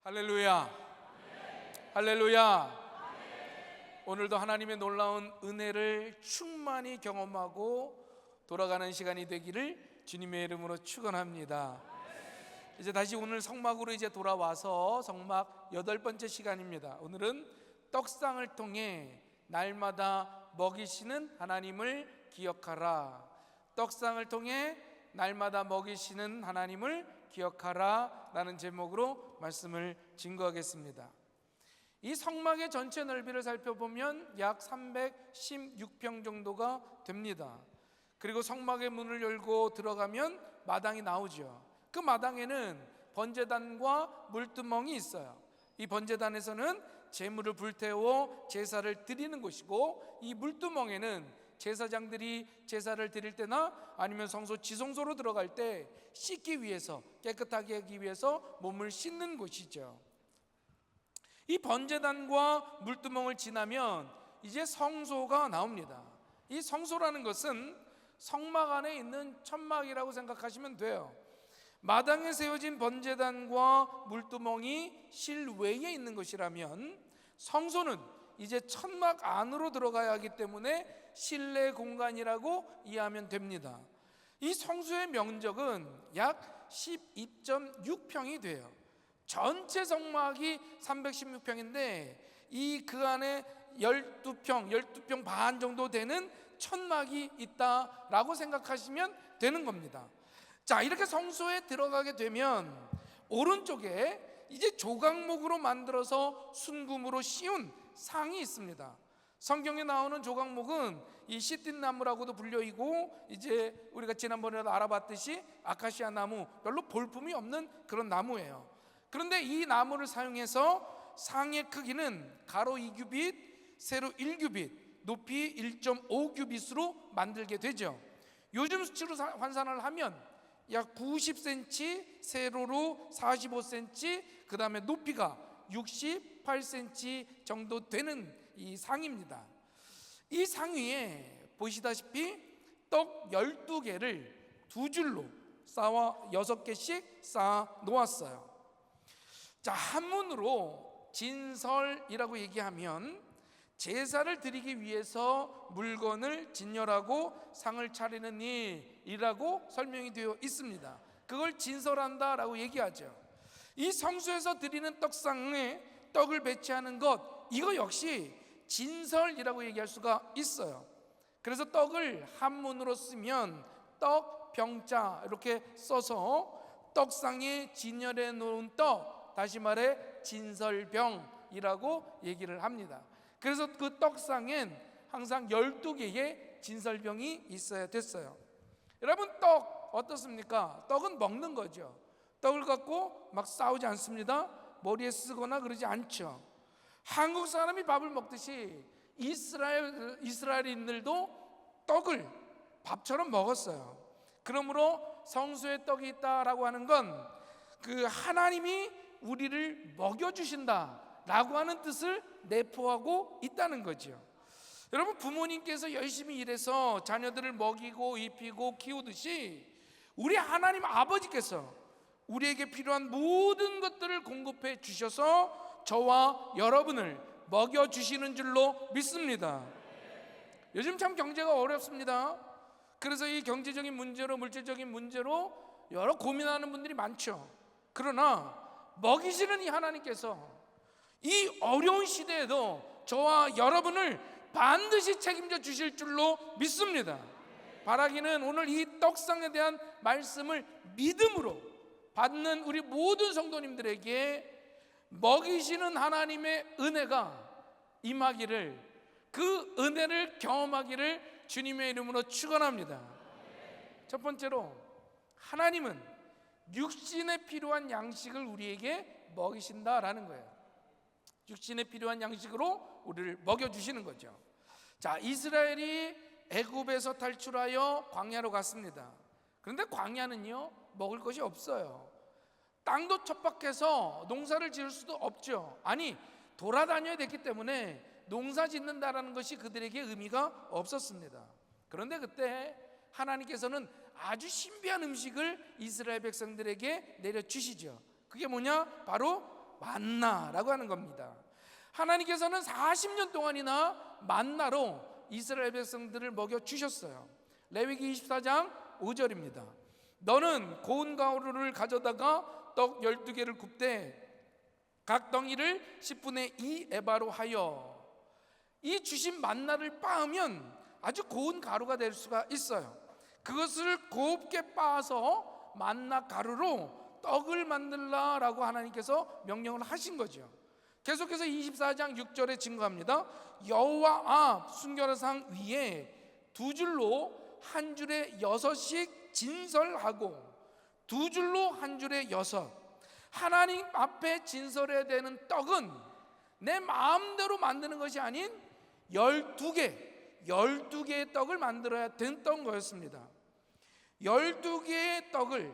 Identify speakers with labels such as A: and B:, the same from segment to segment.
A: 할렐루야. 할렐루야. 오늘도 하나님의 놀라운 은혜를 충만히 경험하고 돌아가는 시간이 되기를 주님의 이름으로 축원합니다. 이제 다시 오늘 성막으로 이제 돌아와서 성막 8번째 시간입니다. 오늘은 떡상을 통해 날마다 먹이시는 하나님을 기억하라. 떡상을 통해 날마다 먹이시는 하나님을 기억하라 라는 제목으로 말씀을 증거하겠습니다. 이 성막의 전체 넓이를 살펴보면 약 316평 정도가 됩니다. 그리고 성막의 문을 열고 들어가면 마당이 나오죠. 그 마당에는 번제단과 물두멍이 있어요. 이 번제단에서는 제물을 불태워 제사를 드리는 곳이고, 이 물두멍에는 제사장들이 제사를 드릴 때나 아니면 성소 지성소로 들어갈 때 씻기 위해서, 깨끗하게 하기 위해서 몸을 씻는 곳이죠. 이 번제단과 물두멍을 지나면 이제 성소가 나옵니다. 이 성소라는 것은 성막 안에 있는 천막이라고 생각하시면 돼요. 마당에 세워진 번제단과 물두멍이 실외에 있는 것이라면, 성소는 이제 천막 안으로 들어가야 하기 때문에 실내 공간이라고 이해하면 됩니다. 이 성소의 면적은 약 12.6평이 돼요. 전체 성막이 316평인데 그 안에 12평 반 정도 되는 천막이 있다라고 생각하시면 되는 겁니다. 자, 이렇게 성소에 들어가게 되면 오른쪽에 이제 조각목으로 만들어서 순금으로 씌운 상이 있습니다. 성경에 나오는 조각목은 이 시띠나무라고도 불려있고, 이제 우리가 지난번에도 알아봤듯이 아카시아 나무, 별로 볼품이 없는 그런 나무예요. 그런데 이 나무를 사용해서 상의 크기는 가로 2규빗, 세로 1규빗, 높이 1.5규빗으로 만들게 되죠. 요즘 수치로 환산을 하면 약 90cm, 세로로 45cm, 그 다음에 높이가 68cm 정도 되는 이 상입니다. 이 상 위에 보시다시피 떡 12개를 두 줄로 쌓아 6개씩 쌓아 놓았어요. 자, 한문으로 진설이라고 얘기하면 제사를 드리기 위해서 물건을 진열하고 상을 차리는 일이라고 설명이 되어 있습니다. 그걸 진설한다라고 얘기하죠. 이 성소에서 드리는 떡상에 떡을 배치하는 것, 이거 역시 진설이라고 얘기할 수가 있어요. 그래서 떡을 한문으로 쓰면 떡병자 이렇게 써서 떡상에 진열해 놓은 떡, 다시 말해 진설병이라고 얘기를 합니다. 그래서 그 떡상엔 항상 12개의 진설병이 있어야 됐어요. 여러분, 떡 어떻습니까? 떡은 먹는 거죠. 떡을 갖고 막 싸우지 않습니다. 머리에 쓰거나 그러지 않죠. 한국 사람이 밥을 먹듯이 이스라엘인들도 떡을 밥처럼 먹었어요. 그러므로 성소에 떡이 있다라고 하는 건 그 하나님이 우리를 먹여주신다라고 하는 뜻을 내포하고 있다는 거죠. 여러분, 부모님께서 열심히 일해서 자녀들을 먹이고 입히고 키우듯이 우리 하나님 아버지께서 우리에게 필요한 모든 것들을 공급해 주셔서 저와 여러분을 먹여주시는 줄로 믿습니다. 요즘 참 경제가 어렵습니다. 그래서 이 경제적인 문제로, 물질적인 문제로 여러 고민하는 분들이 많죠. 그러나 먹이시는 이 하나님께서 이 어려운 시대에도 저와 여러분을 반드시 책임져 주실 줄로 믿습니다. 바라기는 오늘 이 떡상에 대한 말씀을 믿음으로 받는 우리 모든 성도님들에게 먹이시는 하나님의 은혜가 임하기를, 그 은혜를 경험하기를 주님의 이름으로 축원합니다. 첫 번째로, 하나님은 육신에 필요한 양식을 우리에게 먹이신다라는 거예요. 육신에 필요한 양식으로 우리를 먹여주시는 거죠. 자, 이스라엘이 애굽에서 탈출하여 광야로 갔습니다. 그런데 광야는요, 먹을 것이 없어요. 땅도 척박해서 농사를 지을 수도 없죠. 아니, 돌아다녀야 됐기 때문에 농사 짓는다라는 것이 그들에게 의미가 없었습니다. 그런데 그때 하나님께서는 아주 신비한 음식을 이스라엘 백성들에게 내려주시죠. 그게 뭐냐? 바로 만나라고 하는 겁니다. 하나님께서는 40년 동안이나 만나로 이스라엘 백성들을 먹여 주셨어요. 레위기 24장 5절입니다. 너는 고운 가루를 가져다가 떡 12개를 굽되 각 덩이를 10분의 2 에바로 하여. 이 주신 만나를 빻으면 아주 고운 가루가 될 수가 있어요. 그것을 곱게 빻아서 만나 가루로 떡을 만들라라고 하나님께서 명령을 하신 거죠. 계속해서 24장 6절에 증거합니다. 여호와 앞 순결상 위에 두 줄로 한 줄에 6씩 진설하고, 두 줄로 한 줄에 6. 하나님 앞에 진설해야 되는 떡은 내 마음대로 만드는 것이 아닌 12개의 떡을 만들어야 됐던 거였습니다. 12개의 떡을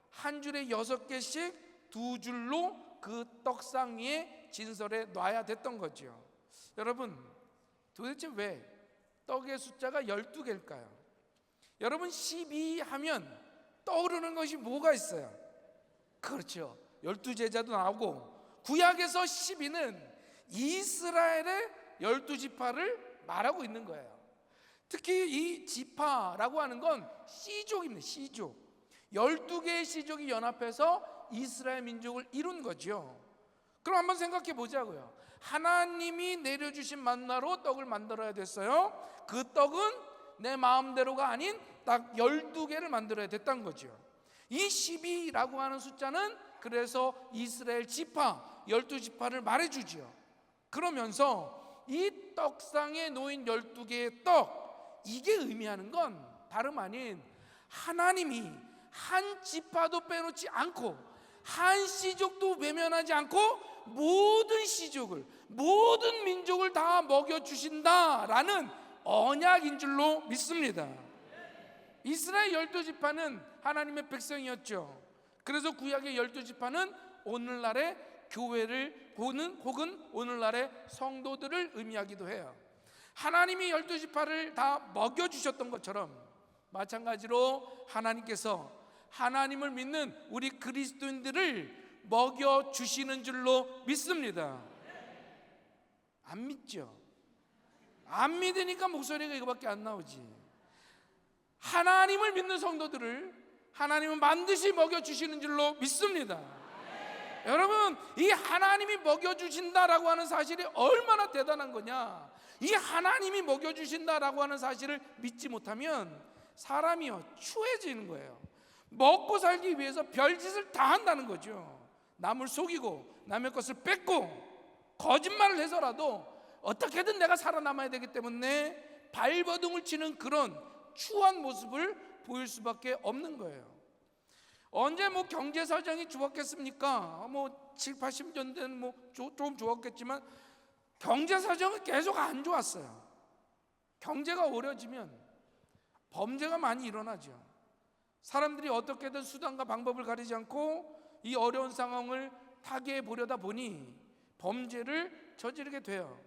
A: 한 줄에 6개씩 두 줄로 그 떡상 위에 진설해 놔야 됐던 거죠. 여러분, 도대체 왜 떡의 숫자가 12개일까요? 여러분, 12 하면 떠오르는 것이 뭐가 있어요? 그렇죠, 12제자도 나오고, 구약에서 12는 이스라엘의 12지파를 말하고 있는 거예요. 특히 이 지파라고 하는 건 씨족입니다. 씨족, 12개의 씨족이 연합해서 이스라엘 민족을 이룬 거죠. 그럼 한번 생각해 보자고요. 하나님이 내려주신 만나로 떡을 만들어야 됐어요. 그 떡은 내 마음대로가 아닌 딱 12개를 만들어야 됐다는 거죠. 이 12라고 하는 숫자는 그래서 이스라엘 지파 12지파를 말해주죠. 그러면서 이 떡상에 놓인 12개의 떡, 이게 의미하는 건 다름 아닌 하나님이 한 지파도 빼놓지 않고 한 씨족도 외면하지 않고 모든 씨족을, 모든 민족을 다 먹여주신다라는 언약인 줄로 믿습니다. 이스라엘 12지파는 하나님의 백성이었죠. 그래서 구약의 12지파는 오늘날의 교회를 혹은 오늘날의 성도들을 의미하기도 해요. 하나님이 12지파를 다 먹여주셨던 것처럼 마찬가지로 하나님께서 하나님을 믿는 우리 그리스도인들을 먹여주시는 줄로 믿습니다. 안 믿죠? 안 믿으니까 목소리가 이거밖에 안 나오지. 하나님을 믿는 성도들을 하나님은 반드시 먹여주시는 줄로 믿습니다. 여러분, 이 하나님이 먹여주신다라고 하는 사실이 얼마나 대단한 거냐. 이 하나님이 먹여주신다라고 하는 사실을 믿지 못하면 사람이요 추해지는 거예요. 먹고 살기 위해서 별짓을 다 한다는 거죠. 남을 속이고 남의 것을 뺏고 거짓말을 해서라도 어떻게든 내가 살아남아야 되기 때문에 발버둥을 치는 그런 추한 모습을 보일 수밖에 없는 거예요. 언제 경제 사정이 좋았겠습니까? 7, 80년대는 좀 좋았겠지만 경제 사정은 계속 안 좋았어요. 경제가 어려지면 범죄가 많이 일어나죠. 사람들이 어떻게든 수단과 방법을 가리지 않고 이 어려운 상황을 타개해 보려다 보니 범죄를 저지르게 돼요.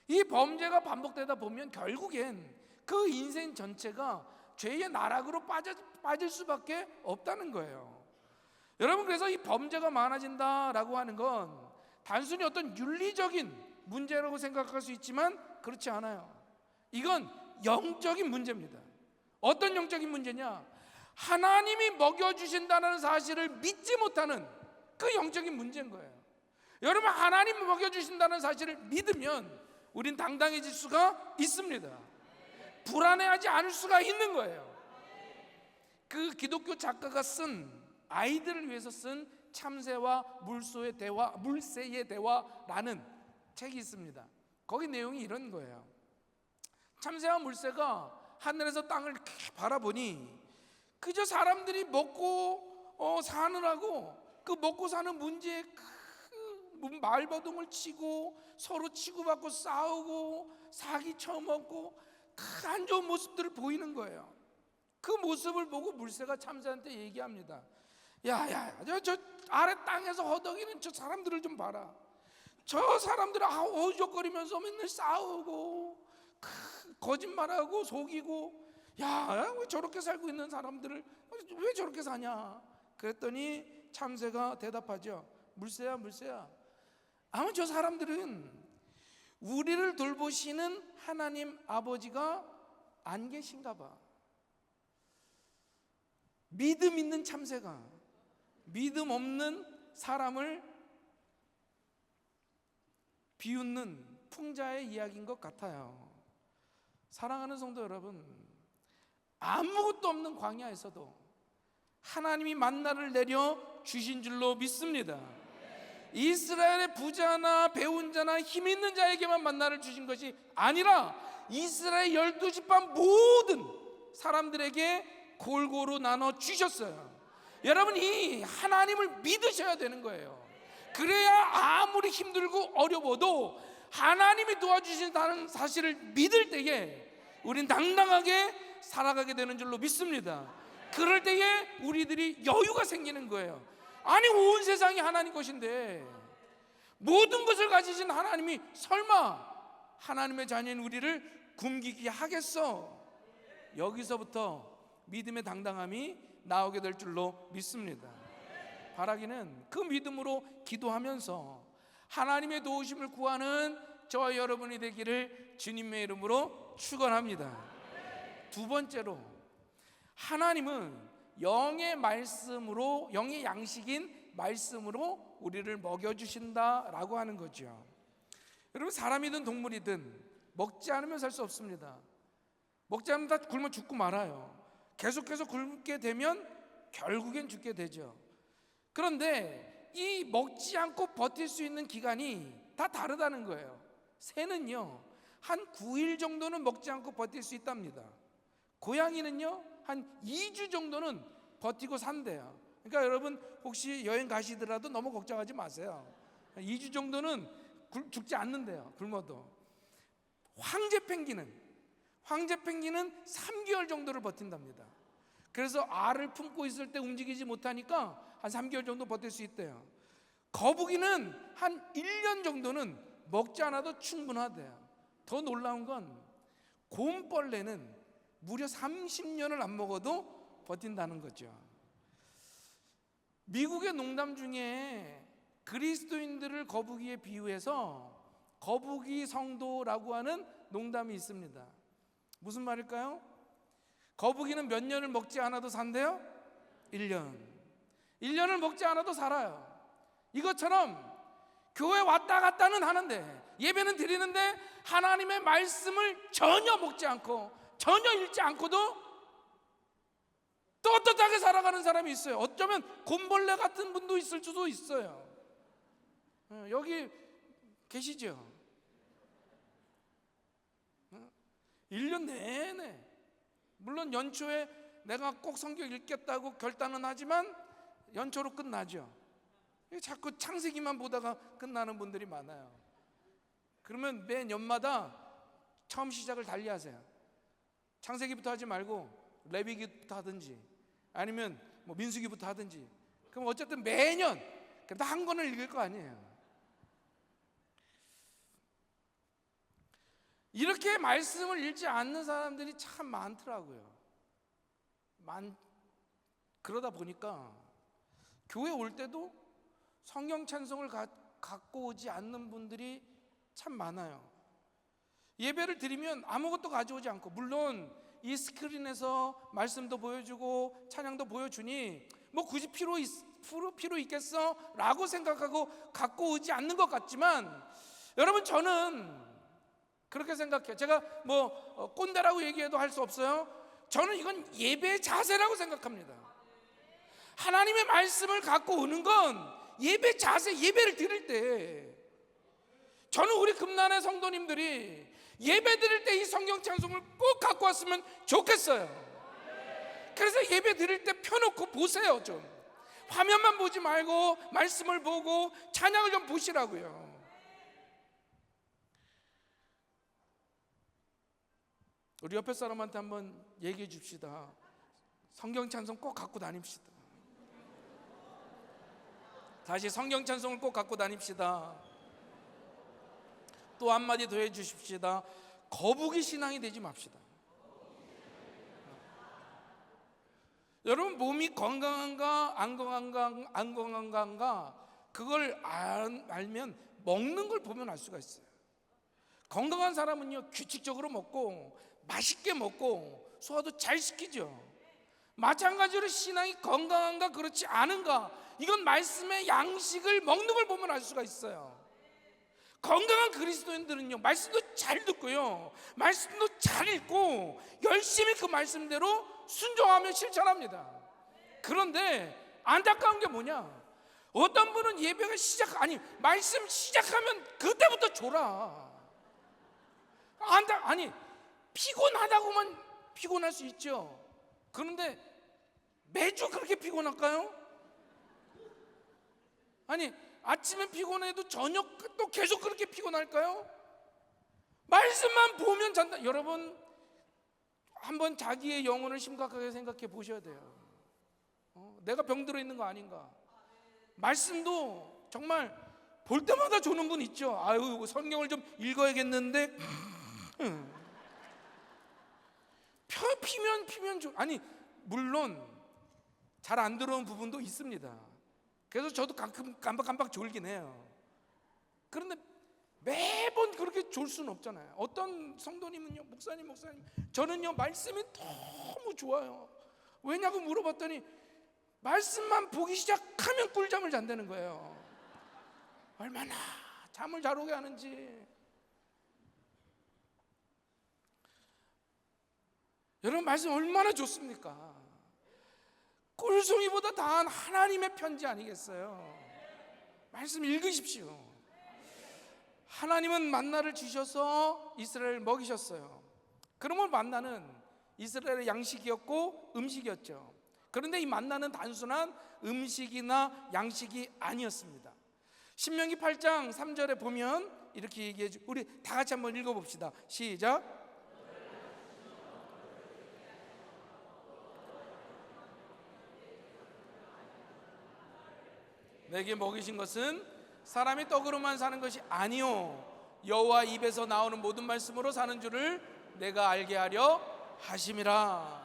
A: 이 범죄가 반복되다 보면 결국엔 그 인생 전체가 죄의 나락으로 빠질 수밖에 없다는 거예요. 여러분, 그래서 이 범죄가 많아진다라고 하는 건 단순히 어떤 윤리적인 문제라고 생각할 수 있지만 그렇지 않아요. 이건 영적인 문제입니다. 어떤 영적인 문제냐? 하나님이 먹여주신다는 사실을 믿지 못하는 그 영적인 문제인 거예요. 여러분, 하나님이 먹여주신다는 사실을 믿으면 우린 당당해질 수가 있습니다. 불안해하지 않을 수가 있는 거예요. 그 기독교 작가가 쓴, 아이들을 위해서 쓴 참새와 물새의 대화라는 책이 있습니다. 거기 내용이 이런 거예요. 참새와 물새가 하늘에서 땅을 바라보니 그저 사람들이 먹고 사느라고 그 먹고 사는 문제에 말버둥을 치고 서로 치고받고 싸우고 사기 쳐먹고 안 좋은 모습들을 보이는 거예요. 그 모습을 보고 물새가 참새한테 얘기합니다. 야야, 저 아래 땅에서 허덕이는 저 사람들을 좀 봐라. 저 사람들은 어죽거리면서 맨날 싸우고 거짓말하고 속이고, 야, 왜 저렇게 살고 있는 사람들을 왜 저렇게 사냐? 그랬더니 참새가 대답하죠. 물새야, 아마 저 사람들은 우리를 돌보시는 하나님 아버지가 안 계신가 봐. 믿음 있는 참새가 믿음 없는 사람을 비웃는 풍자의 이야기인 것 같아요. 사랑하는 성도 여러분, 아무것도 없는 광야에서도 하나님이 만나를 내려 주신 줄로 믿습니다. 이스라엘의 부자나 배운 자나 힘 있는 자에게만 만나를 주신 것이 아니라 이스라엘 12지파 모든 사람들에게 골고루 나눠 주셨어요. 여러분, 이 하나님을 믿으셔야 되는 거예요. 그래야 아무리 힘들고 어려워도 하나님이 도와주신다는 사실을 믿을 때에 우린 당당하게 살아가게 되는 줄로 믿습니다. 그럴 때에 우리들이 여유가 생기는 거예요. 아니, 온 세상이 하나님 것인데 모든 것을 가지신 하나님이 설마 하나님의 자녀인 우리를 굶기게 하겠어? 여기서부터 믿음의 당당함이 나오게 될 줄로 믿습니다. 바라기는 그 믿음으로 기도하면서 하나님의 도우심을 구하는 저와 여러분이 되기를 주님의 이름으로 축원합니다. 두 번째로, 하나님은 영의 말씀으로, 영의 양식인 말씀으로 우리를 먹여주신다라고 하는 거죠. 여러분, 사람이든 동물이든 먹지 않으면 살 수 없습니다. 먹지 않으면 다 굶어 죽고 말아요. 계속해서 굶게 되면 결국엔 죽게 되죠. 그런데 이 먹지 않고 버틸 수 있는 기간이 다 다르다는 거예요. 새는요, 한 9일 정도는 먹지 않고 버틸 수 있답니다. 고양이는요, 한 2주 정도는 버티고 산대요. 그러니까 여러분, 혹시 여행 가시더라도 너무 걱정하지 마세요. 2주 정도는 죽지 않는데요, 굶어도. 황제 펭귄은 3개월 정도를 버틴답니다. 그래서 알을 품고 있을 때 움직이지 못하니까 한 3개월 정도 버틸 수 있대요. 거북이는 한 1년 정도는 먹지 않아도 충분하대요. 더 놀라운 건 곰벌레는 무려 30년을 안 먹어도 버틴다는 거죠. 미국의 농담 중에 그리스도인들을 거북이에 비유해서 거북이 성도라고 하는 농담이 있습니다. 무슨 말일까요? 거북이는 몇 년을 먹지 않아도 산대요? 1년. 1년을 먹지 않아도 살아요. 이것처럼 교회 왔다 갔다는 하는데, 예배는 드리는데 하나님의 말씀을 전혀 먹지 않고 전혀 읽지 않고도 떳떳하게 살아가는 사람이 있어요. 어쩌면 곰벌레 같은 분도 있을 수도 있어요. 여기 계시죠? 1년 내내, 물론 연초에 내가 꼭 성경 읽겠다고 결단은 하지만 연초로 끝나죠. 자꾸 창세기만 보다가 끝나는 분들이 많아요. 그러면 매 년마다 처음 시작을 달리하세요. 창세기부터 하지 말고 레위기부터 하든지 아니면 뭐 민수기부터 하든지. 그럼 어쨌든 매년 그래도 한 권을 읽을 거 아니에요. 이렇게 말씀을 읽지 않는 사람들이 참 많더라고요. 그러다 보니까 교회 올 때도 성경 찬송을 갖고 오지 않는 분들이 참 많아요. 예배를 드리면 아무것도 가져오지 않고, 물론 이 스크린에서 말씀도 보여주고 찬양도 보여주니 뭐 굳이 필요 있겠어? 라고 생각하고 갖고 오지 않는 것 같지만, 여러분, 저는 그렇게 생각해요. 제가 뭐 꼰대라고 얘기해도 할 수 없어요. 저는 이건 예배의 자세라고 생각합니다. 하나님의 말씀을 갖고 오는 건 예배 자세, 예배를 드릴 때 저는 우리 금난의 성도님들이 예배 드릴 때 이 성경 찬송을 꼭 갖고 왔으면 좋겠어요. 그래서 예배 드릴 때 펴놓고 보세요. 좀 화면만 보지 말고 말씀을 보고 찬양을 좀 보시라고요. 우리 옆에 사람한테 한번 얘기해 줍시다. 성경 찬송 꼭 갖고 다닙시다. 다시 성경 찬송을 꼭 갖고 다닙시다. 또 한마디 더 해주십시다. 거북이 신앙이 되지 맙시다. 여러분, 몸이 건강한가 안 건강한가 그걸 알면 먹는 걸 보면 알 수가 있어요. 건강한 사람은요, 규칙적으로 먹고 맛있게 먹고 소화도 잘 시키죠. 마찬가지로 신앙이 건강한가 그렇지 않은가, 이건 말씀의 양식을 먹는 걸 보면 알 수가 있어요. 건강한 그리스도인들은요, 말씀도 잘 듣고요, 말씀도 잘 읽고 열심히 그 말씀대로 순종하며 실천합니다. 그런데 안타까운 게 뭐냐, 어떤 분은 예배가 말씀 시작하면 그때부터 졸아. 피곤하다고만 피곤할 수 있죠. 그런데 매주 그렇게 피곤할까요? 아침에 피곤해도 저녁 또 계속 그렇게 피곤할까요? 말씀만 보면 잔다. 여러분, 한번 자기의 영혼을 심각하게 생각해 보셔야 돼요. 내가 병들어 있는 거 아닌가? 말씀도 정말 볼 때마다 조는 분 있죠. 아유, 성경을 좀 읽어야겠는데 피면 물론 잘 안 들어오는 부분도 있습니다. 그래서 저도 가끔 깜빡깜빡 졸긴 해요. 그런데 매번 그렇게 졸 수는 없잖아요. 어떤 성도님은요, 목사님 저는요 말씀이 너무 좋아요. 왜냐고 물어봤더니 말씀만 보기 시작하면 꿀잠을 잔다는 거예요. 얼마나 잠을 잘 오게 하는지. 여러분, 말씀 얼마나 좋습니까? 꿀송이보다 다한 하나님의 편지 아니겠어요? 말씀 읽으십시오. 하나님은 만나를 주셔서 이스라엘을 먹이셨어요. 그러면 만나는 이스라엘의 양식이었고 음식이었죠. 그런데 이 만나는 단순한 음식이나 양식이 아니었습니다. 신명기 8장 3절에 보면 이렇게 얘기해 우리 다 같이 한번 읽어봅시다. 시작. 내게 먹이신 것은 사람이 떡으로만 사는 것이 아니요 여호와 입에서 나오는 모든 말씀으로 사는 줄을 내가 알게 하려 하심이라.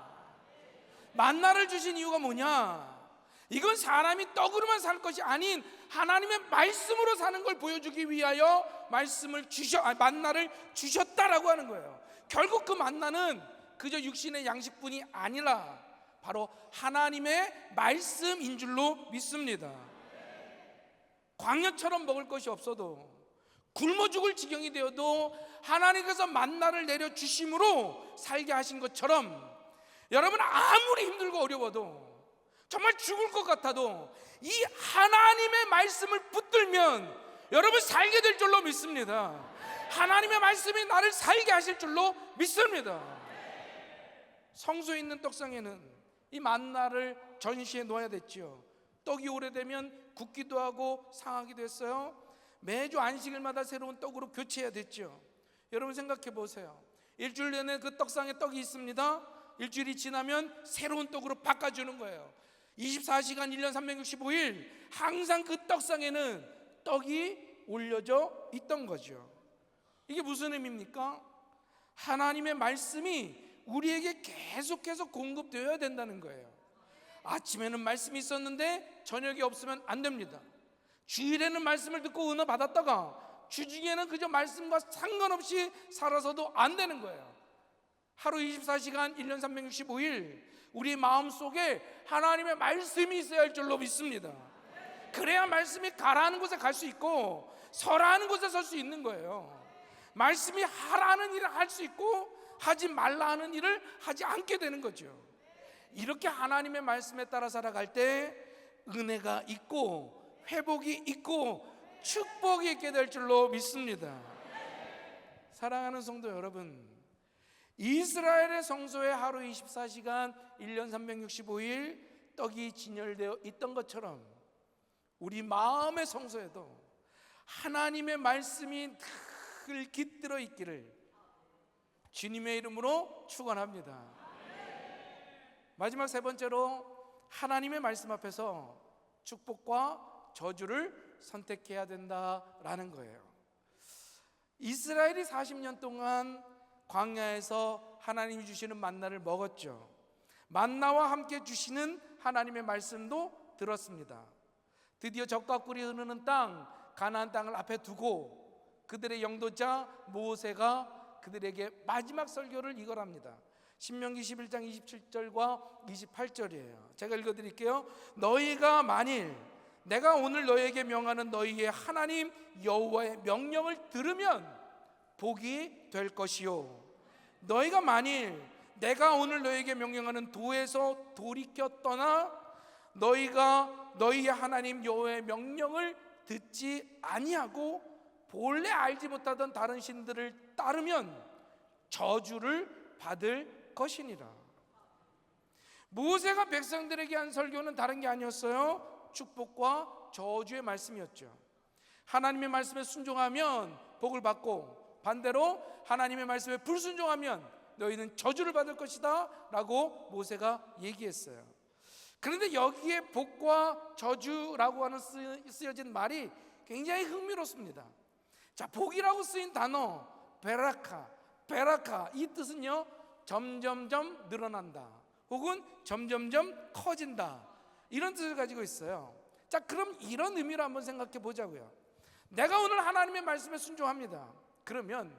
A: 만나를 주신 이유가 뭐냐? 이건 사람이 떡으로만 살 것이 아닌 하나님의 말씀으로 사는 걸 보여주기 위하여 만나를 주셨다라고 하는 거예요. 결국 그 만나는 그저 육신의 양식뿐이 아니라 바로 하나님의 말씀인 줄로 믿습니다. 광야처럼 먹을 것이 없어도, 굶어 죽을 지경이 되어도 하나님께서 만나를 내려주심으로 살게 하신 것처럼, 여러분 아무리 힘들고 어려워도, 정말 죽을 것 같아도 이 하나님의 말씀을 붙들면 여러분 살게 될 줄로 믿습니다. 하나님의 말씀이 나를 살게 하실 줄로 믿습니다. 성소에 있는 떡상에는 이 만나를 전시해 놓아야 됐죠. 떡이 오래되면 굳기도 하고 상하기도 했어요. 매주 안식일마다 새로운 떡으로 교체해야 됐죠. 여러분 생각해 보세요. 일주일 내내 그 떡상에 떡이 있습니다. 일주일이 지나면 새로운 떡으로 바꿔주는 거예요. 24시간 1년 365일 항상 그 떡상에는 떡이 올려져 있던 거죠. 이게 무슨 의미입니까? 하나님의 말씀이 우리에게 계속해서 공급되어야 된다는 거예요. 아침에는 말씀이 있었는데 저녁이 없으면 안 됩니다. 주일에는 말씀을 듣고 은혜 받았다가 주중에는 그저 말씀과 상관없이 살아서도 안 되는 거예요. 하루 24시간 1년 365일 우리 마음속에 하나님의 말씀이 있어야 할 줄로 믿습니다. 그래야 말씀이 가라는 곳에 갈 수 있고 서라는 곳에 설 수 있는 거예요. 말씀이 하라는 일을 할 수 있고 하지 말라 하는 일을 하지 않게 되는 거죠. 이렇게 하나님의 말씀에 따라 살아갈 때 은혜가 있고 회복이 있고 축복이 있게 될 줄로 믿습니다. 사랑하는 성도 여러분, 이스라엘의 성소에 하루 24시간 1년 365일 떡이 진열되어 있던 것처럼 우리 마음의 성소에도 하나님의 말씀이 늘 깃들어 있기를 주님의 이름으로 축원합니다. 마지막 세 번째로 하나님의 말씀 앞에서 축복과 저주를 선택해야 된다라는 거예요. 이스라엘이 40년 동안 광야에서 하나님이 주시는 만나를 먹었죠. 만나와 함께 주시는 하나님의 말씀도 들었습니다. 드디어 적과 꿀이 흐르는 땅 가나안 땅을 앞에 두고 그들의 영도자 모세가 그들에게 마지막 설교를 이거랍니다. 신명기 11장 27절과 28절이에요. 제가 읽어드릴게요. 너희가 만일 내가 오늘 너희에게 명하는 너희의 하나님 여호와의 명령을 들으면 복이 될 것이요, 너희가 만일 내가 오늘 너희에게 명령하는 도에서 돌이켜 떠나 너희가 너희의 하나님 여호와의 명령을 듣지 아니하고 본래 알지 못하던 다른 신들을 따르면 저주를 받을 것이니라. 모세가 백성들에게 한 설교는 다른 게 아니었어요. 축복과 저주의 말씀이었죠. 하나님의 말씀에 순종하면 복을 받고, 반대로 하나님의 말씀에 불순종하면 너희는 저주를 받을 것이다 라고 모세가 얘기했어요. 그런데 여기에 복과 저주라고 하는 쓰여진 말이 굉장히 흥미롭습니다. 자, 복이라고 쓰인 단어 베라카, 이 뜻은요 점점점 늘어난다 혹은 점점점 커진다, 이런 뜻을 가지고 있어요. 자, 그럼 이런 의미로 한번 생각해 보자고요. 내가 오늘 하나님의 말씀에 순종합니다. 그러면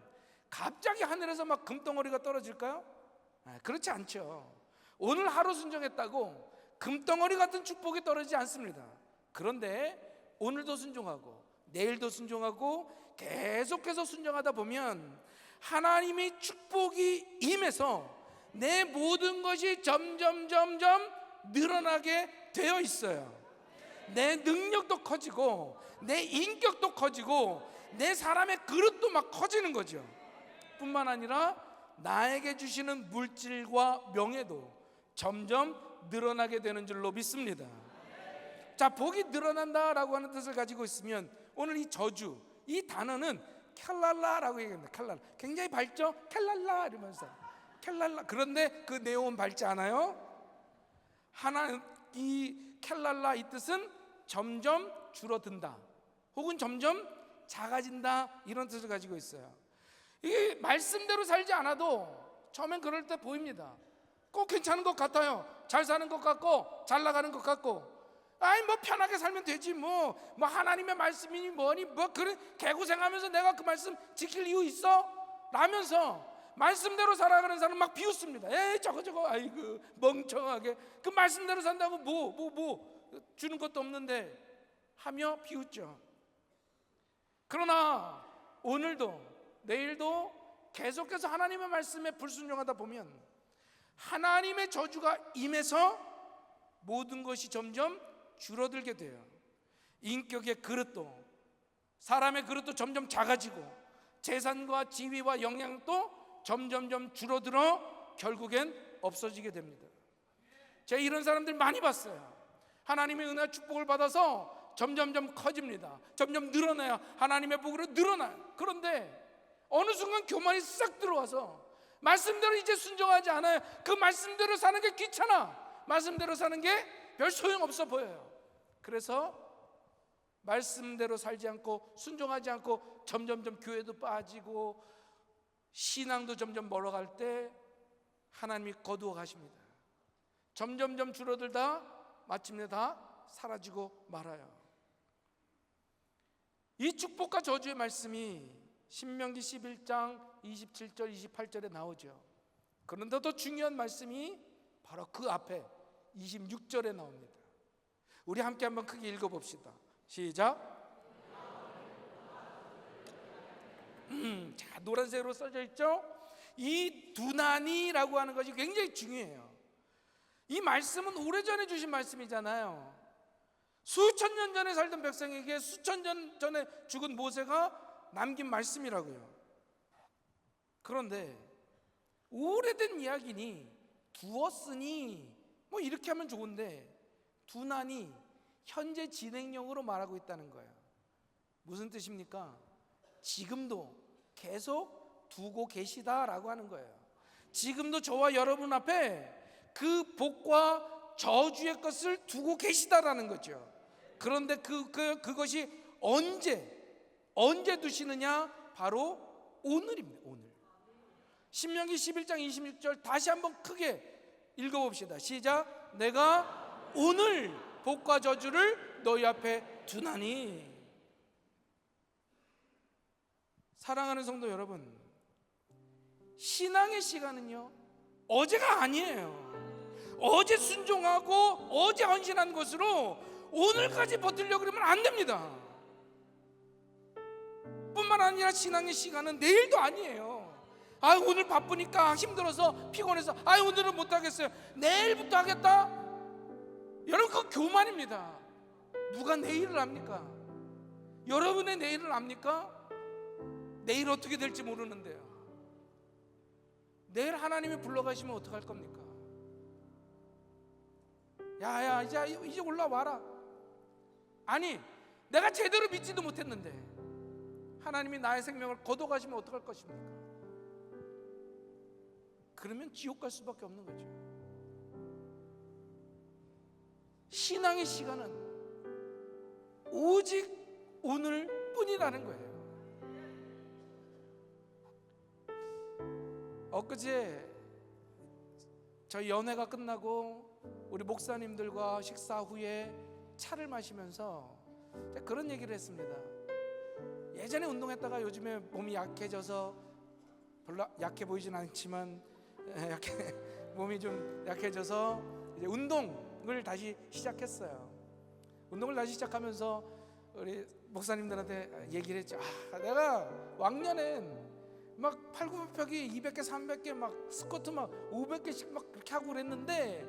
A: 갑자기 하늘에서 막 금덩어리가 떨어질까요? 그렇지 않죠. 오늘 하루 순종했다고 금덩어리 같은 축복이 떨어지지 않습니다. 그런데 오늘도 순종하고 내일도 순종하고 계속해서 순종하다 보면 하나님의 축복이 임해서 내 모든 것이 점점 늘어나게 되어 있어요. 내 능력도 커지고 내 인격도 커지고 내 사람의 그릇도 막 커지는 거죠. 뿐만 아니라 나에게 주시는 물질과 명예도 점점 늘어나게 되는 줄로 믿습니다. 자, 복이 늘어난다라고 하는 뜻을 가지고 있으면 오늘 이 저주, 이 단어는 켈랄라라고 얘기합니다. 켈랄라, 굉장히 밝죠? 켈랄라 이러면서 켈랄라. 그런데 그 내용은 밝지 않아요. 이 켈랄라, 이 뜻은 점점 줄어든다 혹은 점점 작아진다, 이런 뜻을 가지고 있어요. 이게 말씀대로 살지 않아도 처음엔 그럴 때 보입니다. 꼭 괜찮은 것 같아요. 잘 사는 것 같고 잘 나가는 것 같고, 아이 뭐 편하게 살면 되지, 뭐 하나님의 말씀이니 뭐니 뭐 그런 개고생하면서 내가 그 말씀 지킬 이유 있어? 라면서 말씀대로 살아가는 사람 막 비웃습니다. 에이 저거 아이고 멍청하게 그 말씀대로 산다고 뭐 주는 것도 없는데 하며 비웃죠. 그러나 오늘도 내일도 계속해서 하나님의 말씀에 불순종하다 보면 하나님의 저주가 임해서 모든 것이 점점 줄어들게 돼요. 인격의 그릇도, 사람의 그릇도 점점 작아지고 재산과 지위와 영향도 점점 줄어들어 결국엔 없어지게 됩니다. 제가 이런 사람들 많이 봤어요. 하나님의 은혜와 축복을 받아서 점점 커집니다. 점점 늘어나요. 하나님의 복으로 늘어나요. 그런데 어느 순간 교만이 싹 들어와서 말씀대로 이제 순종하지 않아요. 그 말씀대로 사는 게 귀찮아. 말씀대로 사는 게 별 소용없어 보여요. 그래서 말씀대로 살지 않고 순종하지 않고 점점 교회도 빠지고 신앙도 점점 멀어갈 때 하나님이 거두어 가십니다. 점점 줄어들다 마침내 다 사라지고 말아요. 이 축복과 저주의 말씀이 신명기 11장 27절 28절에 나오죠. 그런데 더 중요한 말씀이 바로 그 앞에 26절에 나옵니다. 우리 함께 한번 크게 읽어봅시다. 시작. 자, 노란색으로 써져 있죠. 이 두나니라고 하는 것이 굉장히 중요해요. 이 말씀은 오래전에 주신 말씀이잖아요. 수천 년 전에 살던 백성에게 수천 년 전에 죽은 모세가 남긴 말씀이라고요. 그런데 오래된 이야기니 두었으니 뭐 이렇게 하면 좋은데 두나니 현재 진행형으로 말하고 있다는 거예요. 무슨 뜻입니까? 지금도 계속 두고 계시다라고 하는 거예요. 지금도 저와 여러분 앞에 그 복과 저주의 것을 두고 계시다라는 거죠. 그런데 그것이 언제 두시느냐? 바로 오늘입니다. 오늘. 신명기 11장 26절 다시 한번 크게 읽어봅시다. 시작. 내가 오늘 복과 저주를 너희 앞에 두나니. 사랑하는 성도 여러분, 신앙의 시간은요 어제가 아니에요. 어제 순종하고 어제 헌신한 것으로 오늘까지 버티려고 그러면 안 됩니다. 뿐만 아니라 신앙의 시간은 내일도 아니에요. 오늘 바쁘니까 힘들어서 피곤해서 오늘은 못하겠어요, 내일부터 하겠다. 여러분, 그거 교만입니다. 누가 내일을 압니까? 여러분의 내일을 압니까? 내일 어떻게 될지 모르는데요. 내일 하나님이 불러가시면 어떡할 겁니까? 야 이제 올라와라. 아니, 내가 제대로 믿지도 못했는데 하나님이 나의 생명을 거둬가시면 어떡할 것입니까? 그러면 지옥 갈 수밖에 없는 거죠. 신앙의 시간은 오직 오늘뿐이라는 거예요. 엊그제 저희 연회가 끝나고 우리 목사님들과 식사 후에 차를 마시면서 그런 얘기를 했습니다. 예전에 운동했다가 요즘에 몸이 약해져서, 별로 약해 보이진 않지만 몸이 좀 약해져서 이제 운동을 다시 시작했어요. 운동을 다시 시작하면서 우리 목사님들한테 얘기를 했죠. 내가 왕년엔 막 팔굽혀펴기 200개 300개 막 스쿼트 막 500개씩 막 그렇게 하고 그랬는데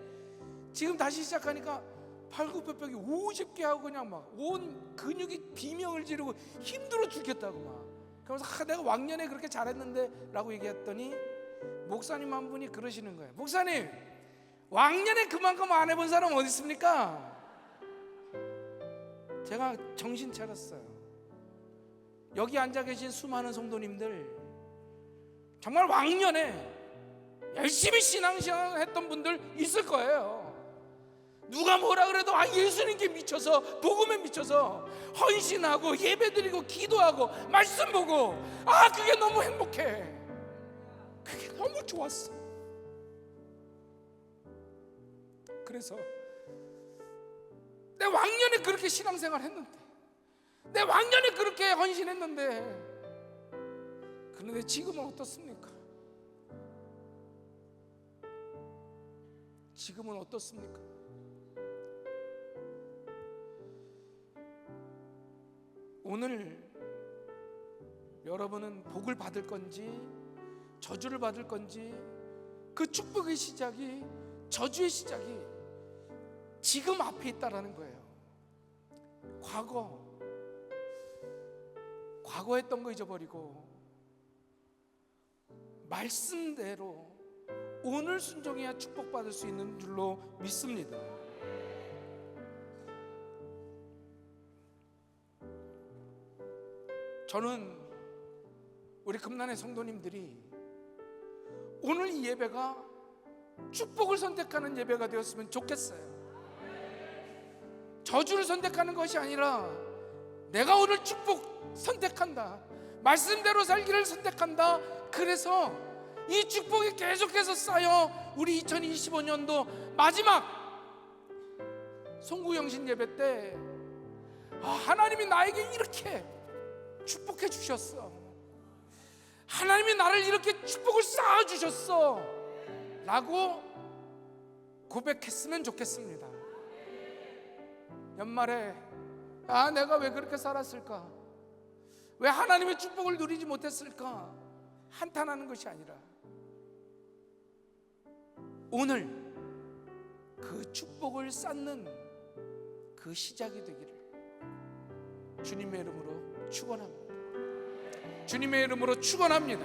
A: 지금 다시 시작하니까 팔굽혀펴기 50개 하고 그냥 막 온 근육이 비명을 지르고 힘들어 죽겠다고 막. 그러면서 내가 왕년에 그렇게 잘했는데 라고 얘기했더니 목사님 한 분이 그러시는 거예요. 목사님, 왕년에 그만큼 안 해본 사람 어디 있습니까? 제가 정신 차렸어요. 여기 앉아 계신 수많은 성도님들, 정말 왕년에 열심히 신앙생활 했던 분들 있을 거예요. 누가 뭐라 그래도 예수님께 미쳐서, 복음에 미쳐서 헌신하고 예배드리고 기도하고 말씀 보고 그게 너무 행복해. 그게 너무 좋았어. 그래서 내 왕년에 그렇게 신앙생활 했는데, 내 왕년에 그렇게 헌신했는데, 그런데 지금은 어떻습니까? 지금은 어떻습니까? 오늘 여러분은 복을 받을 건지 저주를 받을 건지, 그 축복의 시작이, 저주의 시작이 지금 앞에 있다라는 거예요. 과거 했던 거 잊어버리고 말씀대로 오늘 순종해야 축복받을 수 있는 줄로 믿습니다. 저는 우리 금난의 성도님들이 오늘 이 예배가 축복을 선택하는 예배가 되었으면 좋겠어요. 저주를 선택하는 것이 아니라 내가 오늘 축복 선택한다, 말씀대로 살기를 선택한다. 그래서 이 축복이 계속해서 쌓여 우리 2025년도 마지막 송구영신 예배 때 하나님이 나에게 이렇게 축복해 주셨어, 하나님이 나를 이렇게 축복을 쌓아 주셨어 라고 고백했으면 좋겠습니다. 연말에 내가 왜 그렇게 살았을까, 왜 하나님의 축복을 누리지 못했을까 한탄하는 것이 아니라 오늘 그 축복을 쌓는 그 시작이 되기를 주님의 이름으로 축원합니다. 주님의 이름으로 축원합니다.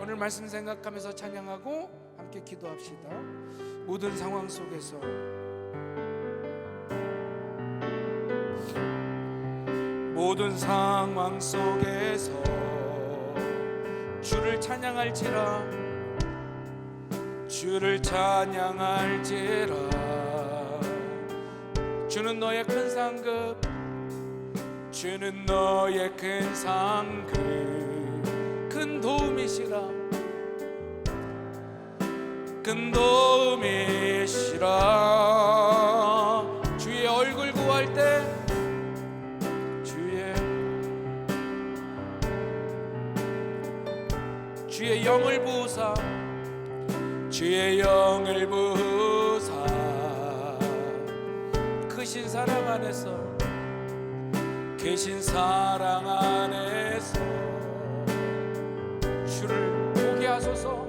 A: 오늘 말씀 생각하면서 찬양하고 함께 기도합시다. 모든 상황 속에서, 모든 상황 속에서 주를 찬양할지라, 주를 찬양할지라. 주는 너의 큰 상급, 주는 너의 큰 상급, 큰 도움이시라, 큰 도움이시라. 주의 얼굴 구할 때, 주의 주의 영을 부으사 주의 영을 부으사 크신 사랑 안에서 계신 사랑 안에서 주를 보게 하소서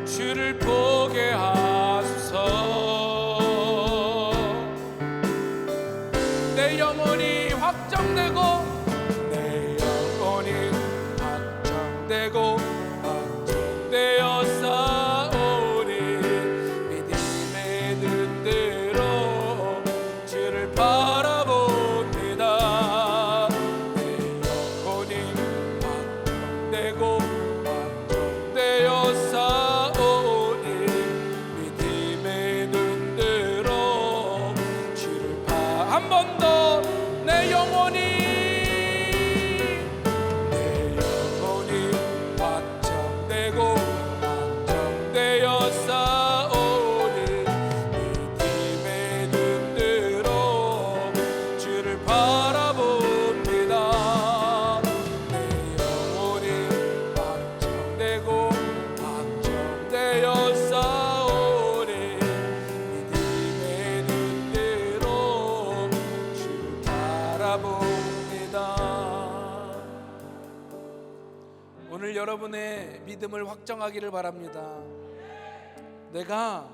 A: 주를 보게 하소서 내 영혼이 확정되고 내 영혼이 확정되고 확정되어 싸우리 믿음의 눈으로 주를 바라봅니다 내 영혼이 확정되고 확정되어 싸우리 믿음의 눈으로 주를 한 번 더 내 영혼이 확정되고 확정되어 싸우리 믿음의 눈으로 주를 바라봅니다 내 영혼이 확정되고 확정되어 싸우리 믿음의 눈으로 주를 바라봅니다. 오늘 여러분의 믿음을 확정하기를 바랍니다. 내가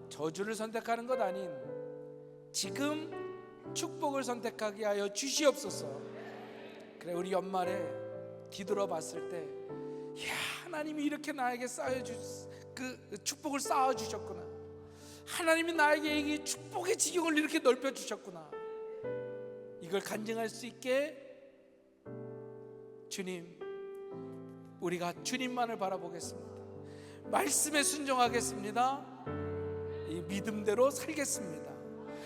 A: 저주를 선택하는 것 아닌 지금 축복을 선택하게 하여 주시옵소서. 그래, 우리 연말에 뒤돌아 봤을 때 야, 하나님이 이렇게 나에게 그 축복을 쌓아 주셨구나. 하나님이 나에게 이 축복의 지경을 이렇게 넓혀 주셨구나. 이걸 간증할 수 있게 주님, 우리가 주님만을 바라보겠습니다. 말씀에 순종하겠습니다. 이 믿음대로 살겠습니다.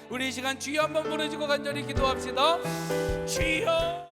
A: 우리 이 시간 주여 한번 부르시고 간절히 기도합시다. 주여.